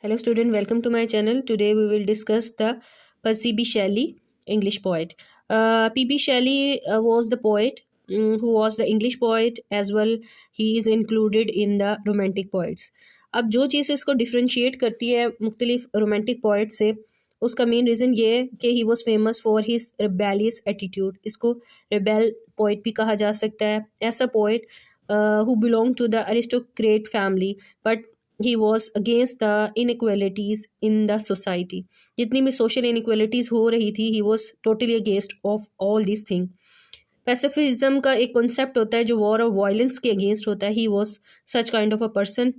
Hello student, welcome to my channel. Today we will discuss the Percy B. Shelley, English poet. P.B. Shelley was the poet who was the English poet as well. He is included in the romantic poets. अब जो चीज़ इसको differentiate करती है मुख्तलिफ romantic poet से, उसका main reason ये है कि he was famous for his rebellious attitude. इसको रिबेल पोइट भी कहा जा सकता है. ऐसा poet who belonged to the aristocrat family, but he was against the inequalities in the society. जितनी भी सोशल इनक्वलिटीज़ हो रही थी, he was totally against of all this thing. Pacifism का एक कॉन्सेप्ट होता है जो वॉर और वायलेंस के अगेंस्ट होता है. He was such kind of a person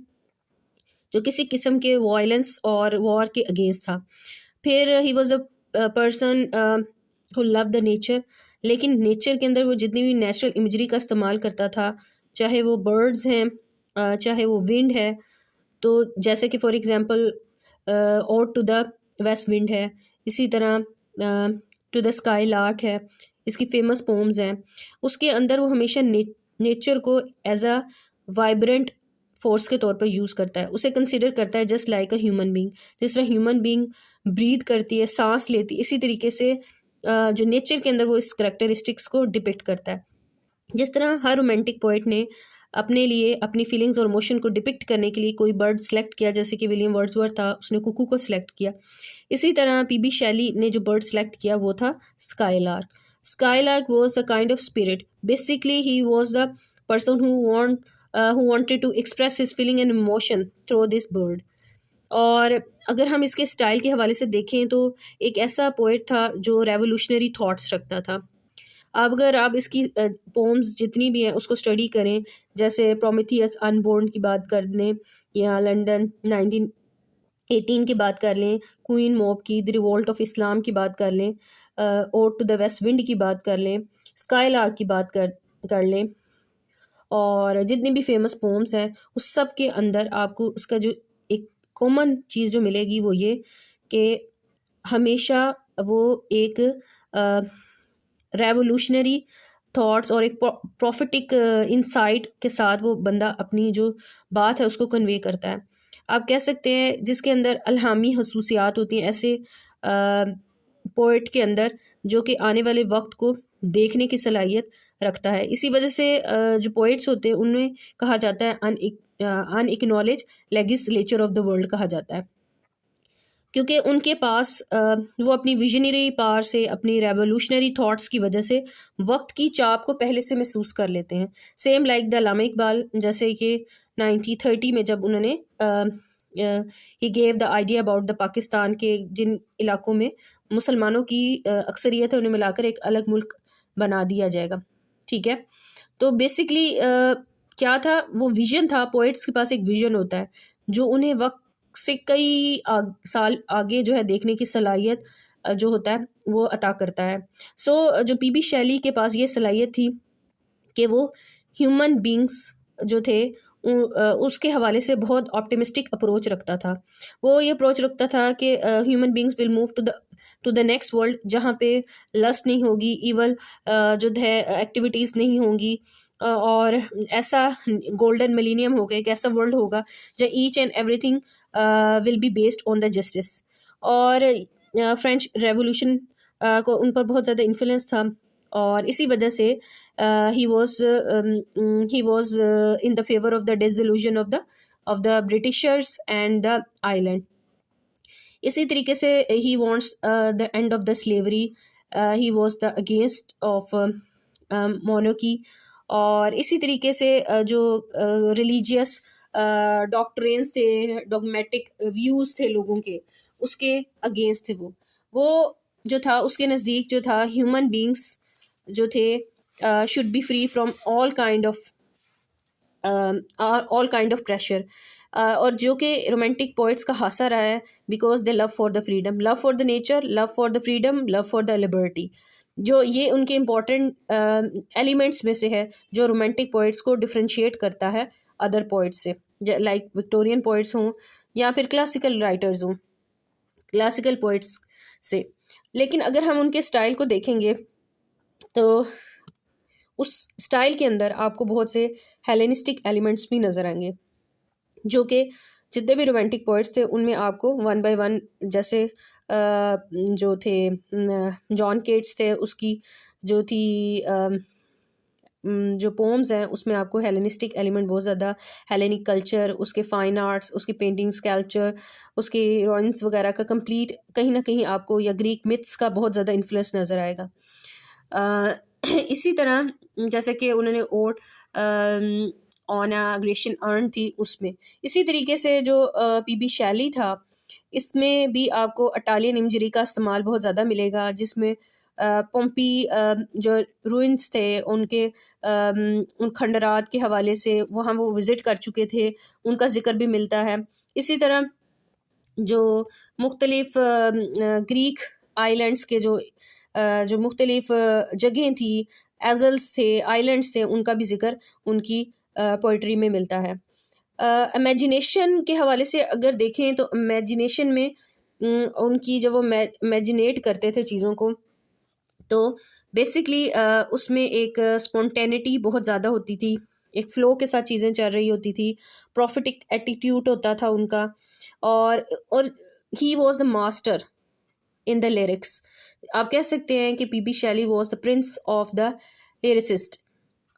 जो किसी किस्म के वायलेंस और वॉर के अगेंस्ट था. फिर he was a person who love the nature. लेकिन नेचर के अंदर वो जितनी भी नेचुरल इमेजरी का इस्तेमाल करता था, चाहे वो बर्ड्स हैं, चाहे वो विंड है. तो जैसे कि for example ode to the west wind है, इसी तरह टू द स्काई लार्क है, इसकी फेमस पोम्स हैं. उसके अंदर वो हमेशा नेचर को एज अ वाइब्रेंट फोर्स के तौर पर यूज़ करता है. उसे कंसिडर करता है just like a human being. जिस तरह ह्यूमन बींग ब्रीथ करती है, सांस लेती है, इसी तरीके से जो नेचर के अंदर वो इस करेक्टरिस्टिक्स को डिपिक्ट करता है. जिस तरह हर रोमांटिक पोइट ने अपने लिए अपनी फीलिंग्स और इमोशन को डिपिक्ट करने के लिए कोई बर्ड सेलेक्ट किया, जैसे कि विलियम वर्ड्सवर्थ था, उसने कुकू को सिलेक्ट किया. इसी तरह पीबी शैली ने जो बर्ड सेलेक्ट किया वो था skylark. Skylark was a kind of spirit. Basically he was the person who wanted to express his feeling and emotion through this bird. और अगर हम इसके स्टाइल के हवाले से देखें तो एक ऐसा पोइट था जो रेवोल्यूशनरी थॉट्स रखता था. अब अगर आप इसकी पोम्स जितनी भी हैं उसको स्टडी करें, जैसे प्रोमेथियस अनबोर्न की बात कर लें, या लंदन 1918 की बात कर लें, क्वीन मॉब की, द रिवोल्ट ऑफ इस्लाम की बात कर लें, ode to the west wind की बात कर लें, स्काईलार्क की बात कर लें, और जितनी भी फेमस पोम्स हैं उस सब के अंदर आपको उसका जो एक कॉमन चीज़ जो मिलेगी वो ये कि हमेशा वो एक रेवोल्यूशनरी थॉट्स और एक प्रॉफिटिक इंसाइट के साथ वो बंदा अपनी जो बात है उसको कन्वे करता है. आप कह सकते हैं जिसके अंदर अल्हामी खसूसियात होती हैं ऐसे पोइट के अंदर, जो कि आने वाले वक्त को देखने की सलाहियत रखता है. इसी वजह से जो पोइट्स होते हैं उनमें कहा जाता है अनइक्नॉलेज लेजिस्लेचर ऑफ द वर्ल्ड कहा जाता है, क्योंकि उनके पास वो अपनी विजनरी पावर से, अपनी रेवोल्यूशनरी थॉट्स की वजह से वक्त की चाप को पहले से महसूस कर लेते हैं. सेम लाइक द अल्लामा इकबाल, जैसे कि 1930 में जब उन्होंने he gave the idea about the Pakistan के जिन इलाकों में मुसलमानों की अक्सरियत है उन्हें मिलाकर एक अलग मुल्क बना दिया जाएगा. ठीक है, तो बेसिकली क्या था, वो विजन था. पोइट्स के पास एक विजन होता है जो उन्हें वक्त से कई साल आगे जो है देखने की सलाहियत जो होता है वो अता करता है. जो पीबी शैली के पास ये सलाहियत थी कि वो ह्यूमन बींग्स जो थे उसके हवाले से बहुत ऑप्टिमिस्टिक अप्रोच रखता था. वो ये अप्रोच रखता था कि human beings will move to the next world, जहाँ पे लस्ट नहीं होगी, इवल जो है एक्टिविटीज़ नहीं होंगी, और ऐसा गोल्डन मिलीनियम होगा, एक ऐसा वर्ल्ड होगा जहाँ each and everything will be based on the justice. और फ्रेंच रेवोल्यूशन को उन पर बहुत ज़्यादा इन्फ्लुएंस था, और इसी वजह से he was in the favour of the dissolution of the Britishers and the island. इसी तरीके से he wants the end of the slavery. He was the against of मोनोकी. और इसी तरीके से जो रिलीजियस डॉक्ट्रेंस थे, डॉगमेटिक व्यूज़ थे लोगों के, उसके अगेंस्ट थे. वो जो था उसके नज़दीक जो था ह्यूमन बींग्स जो थे should be free from all kind of pressure. और जो कि रोमांटिक पोइट्स का हासा रहा है, because they love for the freedom, love for the nature, love for the freedom, love for the liberty. जो ये उनके इम्पॉर्टेंट एलिमेंट्स में से है जो रोमांटिक पोइट्स को डिफ्रेंशिएट करता है अदर पोइट्स से, लाइक विक्टोरियन पोइट्स हों या फिर क्लासिकल राइटर्स हों, क्लासिकल पोइट्स से. लेकिन अगर हम उनके स्टाइल को देखेंगे तो उस स्टाइल के अंदर आपको बहुत से हेलेनिस्टिक एलिमेंट्स भी नज़र आएंगे, जो कि जितने भी रोमांटिक पोइट्स थे उनमें आपको वन बाय वन, जैसे जो थे जॉन केट्स थे, उसकी जो थी जो पोम्स हैं उसमें आपको हेलेनिस्टिक एलिमेंट बहुत ज़्यादा, हेलेनिक कल्चर, उसके फाइन आर्ट्स, उसके पेंटिंग स्कल्पचर, उसके ड्राइंग्स वगैरह का कंप्लीट कहीं ना कहीं आपको, या ग्रीक मिथ्स का बहुत ज़्यादा इन्फ्लुएंस नज़र आएगा। इसी तरह जैसे कि उन्होंने odd on a Grecian earn थी उसमें, इसी तरीके से जो पीबी शैली था इसमें भी आपको इटालियन इमेजरी का इस्तेमाल बहुत ज़्यादा मिलेगा, जिसमें पोम्पी जो रूइंस थे उनके उन खंडरात के हवाले से वहाँ वो विज़िट कर चुके थे, उनका जिक्र भी मिलता है। इसी तरह जो मुख्तलिफ ग्रीक आइलैंड्स के जो मुख्तलिफ जगहें थी, एजल्स थे, आइलैंड्स थे, उनका भी जिक्र उनकी पोइट्री में मिलता है। इमेजिनेशन के हवाले से अगर देखें तो इमेजिनेशन में उनकी जब वो इमेजिनेट करते थे चीज़ों को, तो बेसिकली उसमें एक स्पॉन्टेनिटी बहुत ज़्यादा होती थी, एक फ़्लो के साथ चीज़ें चल रही होती थी, प्रॉफिटिक एटीट्यूड होता था उनका, और ही was the master in the lyrics. आप कह सकते हैं कि PB Shelley was the Prince of the lyricist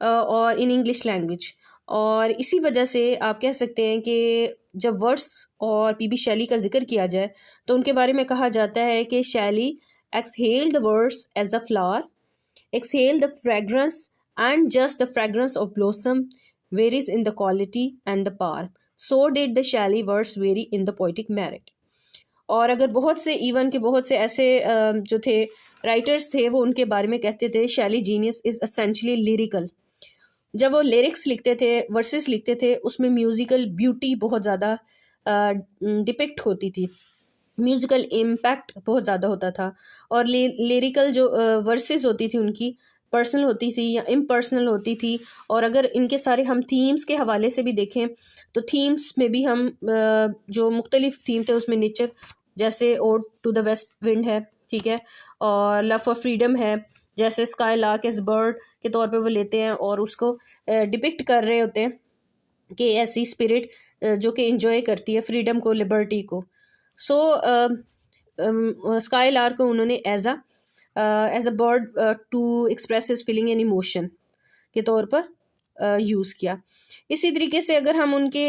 और इन इंग्लिश लैंग्वेज। और इसी वजह से आप कह सकते हैं कि जब वर्ड्स और पीबी शैली का जिक्र किया जाए तो उनके बारे में कहा जाता है कि शैली exhaled the words as a flower, exhaled the fragrance, and just the fragrance of blossom varies in the quality and the power. So did the Shelley verse vary in the poetic merit. और अगर बहुत से even के बहुत से ऐसे जो थे राइटर्स थे वो उनके बारे में कहते थे शैली जीनियस इज एसेंशियली लिरिकल। जब वो लिरिक्स लिखते थे, वर्सेस लिखते थे, उसमें म्यूजिकल ब्यूटी बहुत ज़्यादा डिपिक्ट होती थी, म्यूजिकल इम्पैक्ट बहुत ज़्यादा होता था। और लिरिकल जो वर्सेस होती थी उनकी पर्सनल होती थी या इम्पर्सनल होती थी। और अगर इनके सारे हम थीम्स के हवाले से भी देखें तो थीम्स में भी हम जो मुख्तलिफ थीम थे उसमें नेचर, जैसे ode to the west wind है, ठीक है, और लव फॉर फ्रीडम है, जैसे स्काई लार्क एज बर्ड के तौर पे वो लेते हैं और उसको डिपिक्ट कर रहे होते हैं कि ऐसी स्पिरिट जो कि इंजॉय करती है फ्रीडम को, लिबर्टी को। सो स्काई लार्क को उन्होंने as a bird to express his feeling and emotion के तौर पर यूज़ किया। इसी तरीके से अगर हम उनके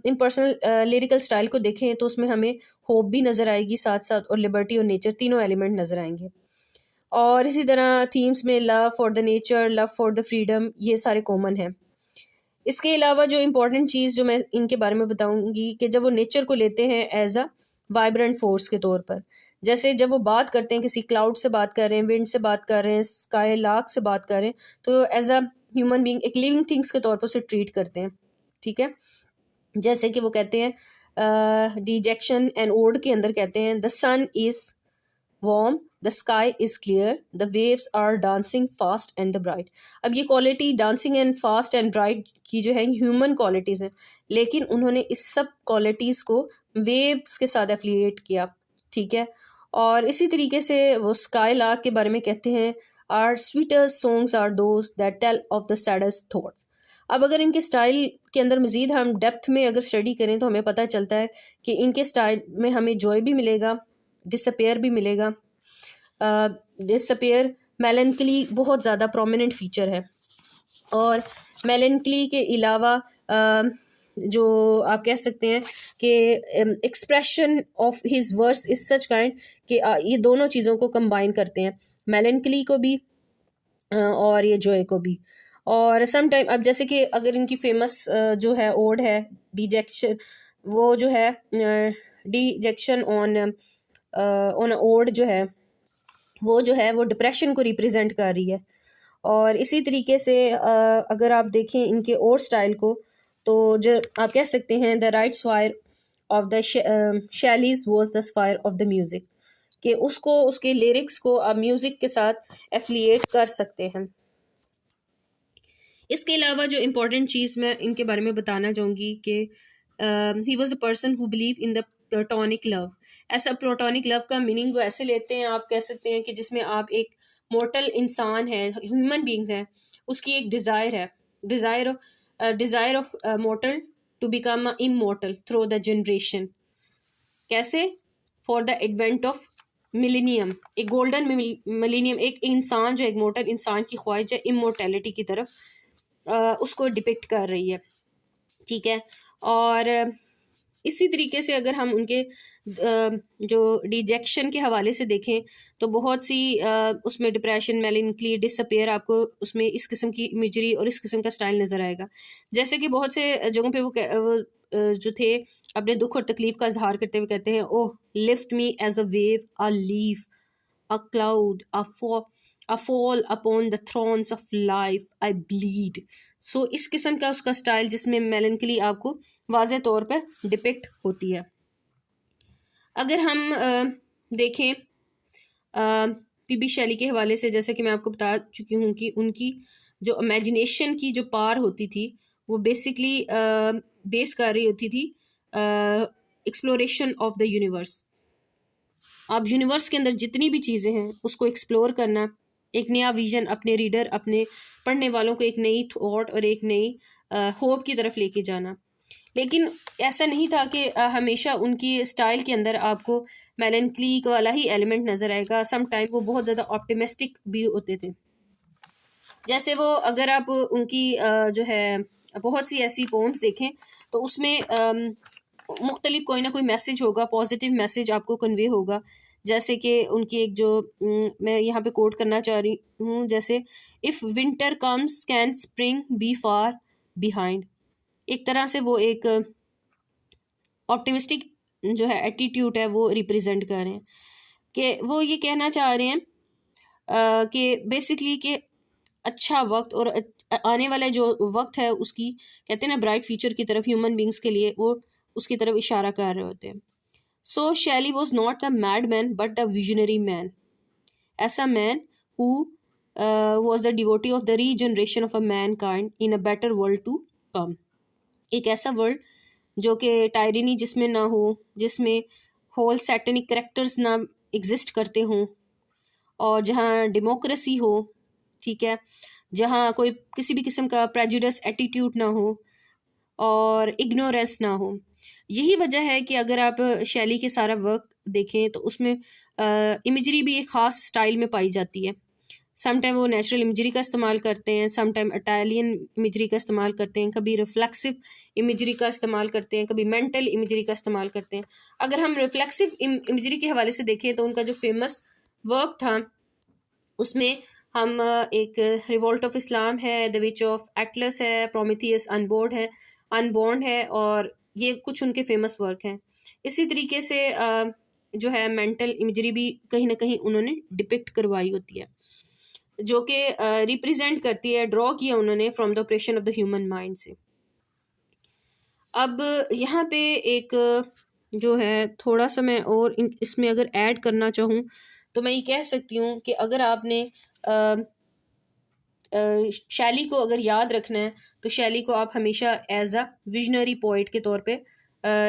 इम्पर्सनल लिरिकल स्टाइल को देखें तो उसमें हमें होप भी नज़र आएगी साथ साथ, और लिबर्टी और नेचर तीनों एलिमेंट नज़र आएंगे। और इसी तरह थीम्स में love for the nature, love for the freedom, ये सारे कॉमन हैं। इसके अलावा जो इम्पोर्टेंट चीज़ जो मैं इनके बारे में बताऊंगी कि जब वो नेचर को लेते हैं एज अ वाइब्रेंट फोर्स के तौर पर, जैसे जब वो बात करते हैं किसी क्लाउड से बात कर रहे हैं, विंड से बात कर रहे हैं, स्काई लार्क से बात कर रहे हैं, तो एज अ ह्यूमन बीइंग एक लिविंग थिंग्स के तौर पर उसे ट्रीट करते हैं, ठीक है। जैसे कि वो कहते हैं डिजेक्शन एंड ओड के अंदर कहते हैं the sun is warm, the sky is clear, the waves are dancing fast and bright। अब ये quality dancing and fast and bright की जो है ह्यूमन क्वालिटीज़ हैं, लेकिन उन्होंने इस सब क्वालिटीज़ को वेव्स के साथ एफिलिएट किया, ठीक है। और इसी तरीके से वो स्काई लार्क के बारे में कहते हैं our sweetest songs are those that tell of the saddest thoughts. अब अगर इनके स्टाइल के अंदर मज़ीद हम डेप्थ में अगर स्टडी करें तो हमें पता चलता है कि इनके स्टाइल में हमें जॉय भी मिलेगा, डिसअपेयर भी मिलेगा। डिसअपेयर मेलनकली बहुत ज़्यादा प्रोमिनेंट फीचर है, और मेलनकली के अलावा जो आप कह सकते हैं कि expression of his verse is such kind कि ये दोनों चीज़ों को कंबाइन करते हैं, मेलनकली को भी और ये जॉय को भी। और सम टाइम अब जैसे कि अगर इनकी फेमस जो है ओड है डिजेक्शन, वो जो है डिजेक्शन ऑन ओड जो है वो डिप्रेशन को रिप्रेजेंट कर रही है। और इसी तरीके से अगर आप देखें इनके और स्टाइल को तो जो आप कह सकते हैं the right fire of the Shelley's was the fire of the music, कि उसको उसके लिरिक्स को आप म्यूज़िक के साथ एफिलिएट कर सकते हैं। इसके अलावा जो इम्पोर्टेंट चीज़ मैं इनके बारे में बताना चाहूँगी कि he was a person who believe in the platonic love. ऐसा प्लेटोनिक लव का मीनिंग वो ऐसे लेते हैं, आप कह सकते हैं कि जिसमें आप एक मोर्टल इंसान है, ह्यूमन बीइंग है, उसकी एक डिज़ायर है, desire of mortal to become immortal through the generation. कैसे? For the advent of millennium, एक गोल्डन मिलेनियम, एक इंसान जो एक मोर्टल इंसान की ख्वाहिश है इमोर्टैलिटी की तरफ उसको डिपिक्ट कर रही है। ठीक है। और इसी तरीके से अगर हम उनके जो डिजेक्शन के हवाले से देखें तो बहुत सी उसमें डिप्रेशन, मेलैंकली, डिसअपेयर, आपको उसमें इस किस्म की इमेजरी और इस किस्म का स्टाइल नज़र आएगा। जैसे कि बहुत से जगहों पे वो जो थे अपने दुख और तकलीफ का इजहार करते हुए कहते हैं, oh lift me as a wave, a leaf, a cloud, a fall upon the thrones of life, I bleed. So इस किस्म का उसका स्टाइल जिसमें मेलैंकली आपको वाज़े तौर पर डिपिक्ट होती है। अगर हम देखें पीबी शैली के हवाले से, जैसे कि मैं आपको बता चुकी हूँ कि उनकी जो इमेजिनेशन की जो पार होती थी वो बेसिकली बेस कर रही होती थी एक्सप्लोरेशन ऑफ द यूनिवर्स। आप यूनिवर्स के अंदर जितनी भी चीज़ें हैं उसको एक्सप्लोर करना, एक नया विजन अपने रीडर, अपने पढ़ने वालों को एक नई थॉट और एक नई होप की तरफ लेके जाना। लेकिन ऐसा नहीं था कि हमेशा उनकी स्टाइल के अंदर आपको मेलैंकली वाला ही एलिमेंट नज़र आएगा। सम टाइम वो बहुत ज़्यादा ऑप्टिमिस्टिक भी होते थे। जैसे वो अगर आप उनकी जो है बहुत सी ऐसी पोम्स देखें तो उसमें मुख्तलिफ कोई ना कोई मैसेज होगा, पॉजिटिव मैसेज आपको कन्वे होगा। जैसे कि उनकी एक जो मैं यहाँ पे कोट करना चाह रही हूँ, जैसे if winter comes can spring be far behind. एक तरह से वो एक ऑप्टिमिस्टिक जो है एटीट्यूड है वो रिप्रेजेंट कर रहे हैं कि वो ये कहना चाह रहे हैं कि बेसिकली कि अच्छा वक्त और आने वाला जो वक्त है उसकी कहते हैं ना ब्राइट फ्यूचर की तरफ ह्यूमन बींग्स के लिए वो उसकी तरफ इशारा कर रहे होते हैं। So Shelley was not the mad man but the visionary man, ऐसा man who was the devotee of the regeneration of a mankind in a better world to come. एक ऐसा वर्ल्ड जो कि टायरनी जिसमें ना हो, जिसमें whole satanic characters ना एग्जिस्ट करते हों, और जहाँ डेमोक्रेसी हो, ठीक है, जहाँ कोई किसी भी किस्म का प्रेजुडिस एटीट्यूड ना हो और इग्नोरेंस ना हो। यही वजह है कि अगर आप शैली के सारा वर्क देखें तो उसमें इमेजरी भी एक ख़ास स्टाइल में पाई जाती है। सम टाइम वो नेचुरल इमेजरी का इस्तेमाल करते हैं, सम टाइम इटालियन इमेजरी का इस्तेमाल करते हैं, कभी रिफ्लेक्सिव इमेजरी का इस्तेमाल करते हैं, कभी मेंटल इमेजरी का इस्तेमाल करते हैं। अगर हम रिफ्लेक्सिव इमेजरी के हवाले से देखें तो उनका जो फेमस वर्क था उसमें हम एक रिवोल्ट ऑफ इस्लाम है, द विच ऑफ एटलस है, प्रोमेथियस अनबॉर्न है, और ये कुछ उनके फेमस वर्क हैं। इसी तरीके से जो है मेंटल इमेजरी भी कहीं ना कहीं उन्होंने डिपिक्ट करवाई होती है, जो कि रिप्रेजेंट करती है, ड्रॉ किया उन्होंने from the operation of the human mind से। अब यहाँ पे एक जो है थोड़ा सा मैं और इसमें अगर ऐड करना चाहूँ तो मैं ये कह सकती हूँ कि अगर आपने शैली को अगर याद रखना है तो शैली को आप हमेशा एज अ विजनरी पोइट के तौर पे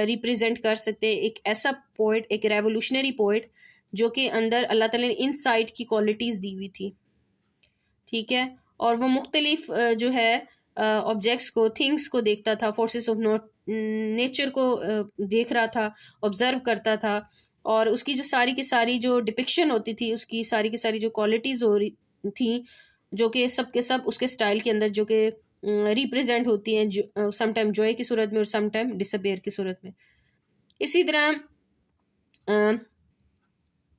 रिप्रेजेंट कर सकते हैं। एक ऐसा पोइट, एक रेवोल्यूशनरी पोइट जो कि अंदर अल्लाह ताला ने इनसाइट की क्वालिटीज़ दी हुई थी, ठीक है, और वो मुख्तलिफ जो है ऑब्जेक्ट्स को, थिंग्स को देखता था, फोर्सेस ऑफ नेचर को देख रहा था, ऑब्जर्व करता था, और उसकी जो सारी की सारी जो डिपिक्शन होती थी, उसकी सारी की सारी जो क्वालिटीज़ हो रही थी, जो कि सब के सब उसके स्टाइल के अंदर जो कि रिप्रेजेंट होती हैं, सम टाइम जॉय की सूरत में और सम टाइम डिसअपेयर की सूरत में। इसी तरह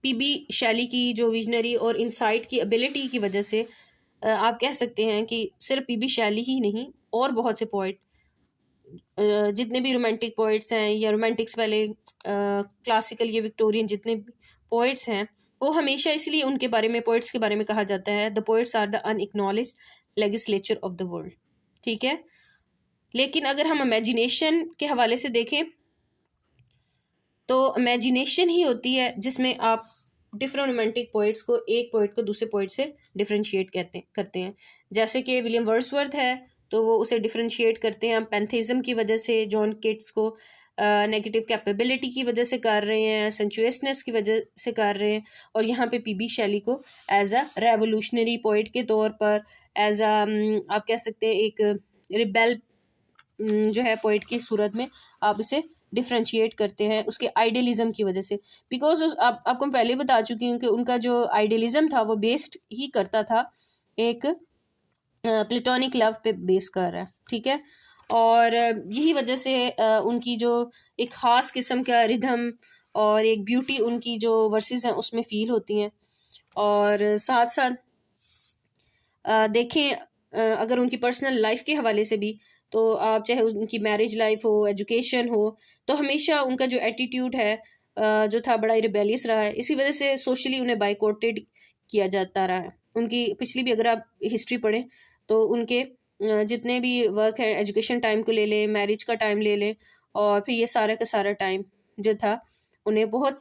पीबी शैली की जो विजनरी और इंसाइट की एबिलिटी की वजह से आप कह सकते हैं कि सिर्फ पीबी शैली ही नहीं, और बहुत से पोइट, जितने भी रोमांटिक पोइट्स हैं या रोमांटिक्स वाले क्लासिकल या विक्टोरियन जितने भी पोइट्स हैं, वो हमेशा इसलिए उनके बारे में, पोइट्स के बारे में कहा जाता है the poets are the unacknowledged legislature of the world, ठीक है। लेकिन अगर हम इमेजिनेशन के हवाले से देखें तो इमेजिनेशन ही होती है जिसमें आप डिफरेंट रोमांटिक पोइट्स को, एक पोइट को दूसरे पोइट से डिफ्रेंशिएट करते हैं। जैसे कि विलियम वर्ड्सवर्थ है तो वो उसे डिफ्रेंशिएट करते हैं पैंथेइज्म की वजह से, जॉन किट्स को नेगेटिव कैपेबिलिटी की वजह से कर रहे हैं, सेंचुअसनेस की वजह से कर रहे हैं, और यहाँ पे पीबी शैली को एज अ रेवोल्यूशनरी पोइट के तौर पर, एज अ आप कह सकते हैं एक रिबेल जो है पोइट की सूरत में आप इसे डिफ्रेंशिएट करते हैं उसके आइडियलिज्म की वजह से। बिकॉज आपको मैं पहले बता चुकी हूँ कि उनका जो आइडियलिज्म था वो बेस्ड ही करता था एक प्लेटोनिक लव पे बेस कर रहा है, ठीक है। और यही वजह से उनकी जो एक ख़ास किस्म का रिदम और एक ब्यूटी उनकी जो वर्सेस हैं उसमें फील होती हैं। और साथ साथ देखें अगर उनकी पर्सनल लाइफ के हवाले से भी, तो आप चाहे उनकी मैरिज लाइफ हो, एजुकेशन हो, तो हमेशा उनका जो एटीट्यूड है जो था बड़ा रिबेलियस रहा है। इसी वजह से सोशली उन्हें बाइकॉटेड किया जाता रहा है। उनकी पिछली भी अगर आप हिस्ट्री पढ़ें तो उनके जितने भी वर्क है, एजुकेशन टाइम को ले लें, मैरिज का टाइम ले लें, और फिर ये सारा का सारा टाइम जो था उन्हें बहुत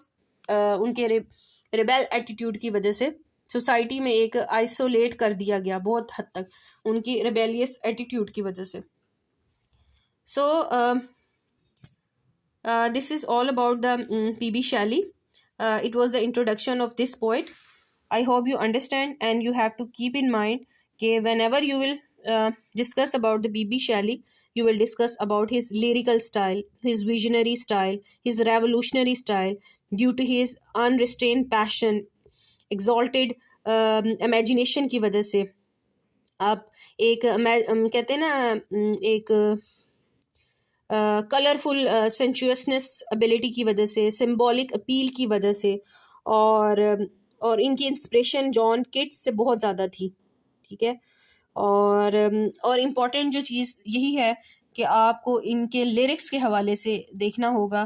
उनके रिबेल एटीट्यूड की वजह से सोसाइटी में एक आइसोलेट कर दिया गया बहुत हद तक उनकी रिबेलियस एटीट्यूड की वजह से। सो this is all about the P.B. Shelley. It was the introduction of this poet. I hope you understand, and you have to keep in mind that whenever you will discuss about the P.B. Shelley, you will discuss about his lyrical style, his visionary style, his revolutionary style, due to his unrestrained passion, exalted imagination की वजह से आप एक कहते हैं ना एक colourful सेंचुअसनेस ability की वजह से, सिंबॉलिक अपील की वजह से, और इनकी इंस्पिरेशन जॉन किट्स से बहुत ज़्यादा थी, ठीक है। और इम्पॉर्टेंट जो चीज़ यही है कि आपको इनके लिरिक्स के हवाले से देखना होगा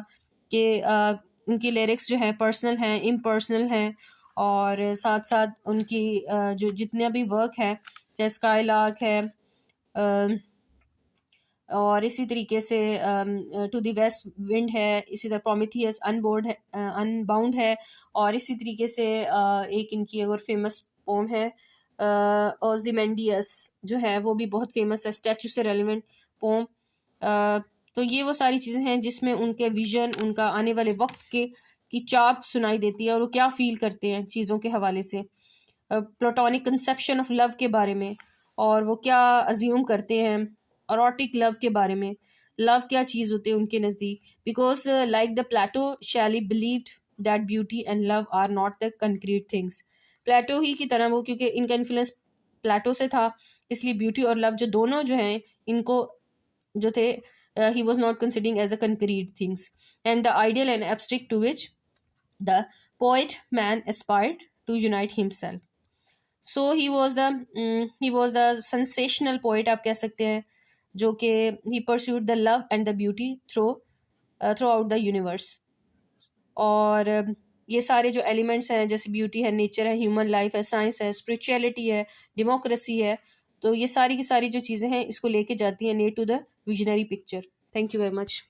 कि इनकी लिरिक्स जो हैं पर्सनल हैं, इम्पर्सनल हैं, और साथ साथ उनकी जो जितने भी वर्क है, चाहे स्काईलार्क है, और इसी तरीके से टू द वेस्ट विंड है, इसी तरह प्रोमिथियस अनबाउंड है, और इसी तरीके से एक इनकी और फेमस पोम है ओzymandias जो है वो भी बहुत फेमस है, स्टैचू से रेलिवेंट पोम। तो ये वो सारी चीज़ें हैं जिसमें उनके विजन, उनका आने वाले वक्त की चाप सुनाई देती है, और वो क्या फील करते हैं चीज़ों के हवाले से, प्लेटोनिक कंसेप्शन ऑफ लव के बारे में, और वो क्या अज्यूम करते हैं एरोटिक लव के बारे में, लव क्या चीज़ होती है उनके नज़दीक। Because like the Plato, Shelley believed that beauty and love are not the concrete things. Plato ही की तरह वो, क्योंकि इनका इन्फ्लुएंस प्लेटो से था, इसलिए ब्यूटी और लव जो दोनों जो हैं इनको जो थे he was not considering as a concrete things, and the ideal and abstract to which the poet man aspired to unite himself. So he was the sensational poet आप कह सकते हैं, जो कि he pursued the love and the beauty throughout the universe. और ये सारे जो एलिमेंट्स हैं जैसे ब्यूटी है, नेचर है, ह्यूमन लाइफ है, साइंस है, स्पिरिचुअलिटी है, डेमोक्रेसी है, तो ये सारी की सारी जो चीज़ें हैं इसको लेके जाती हैं near to the visionary picture. Thank you very much.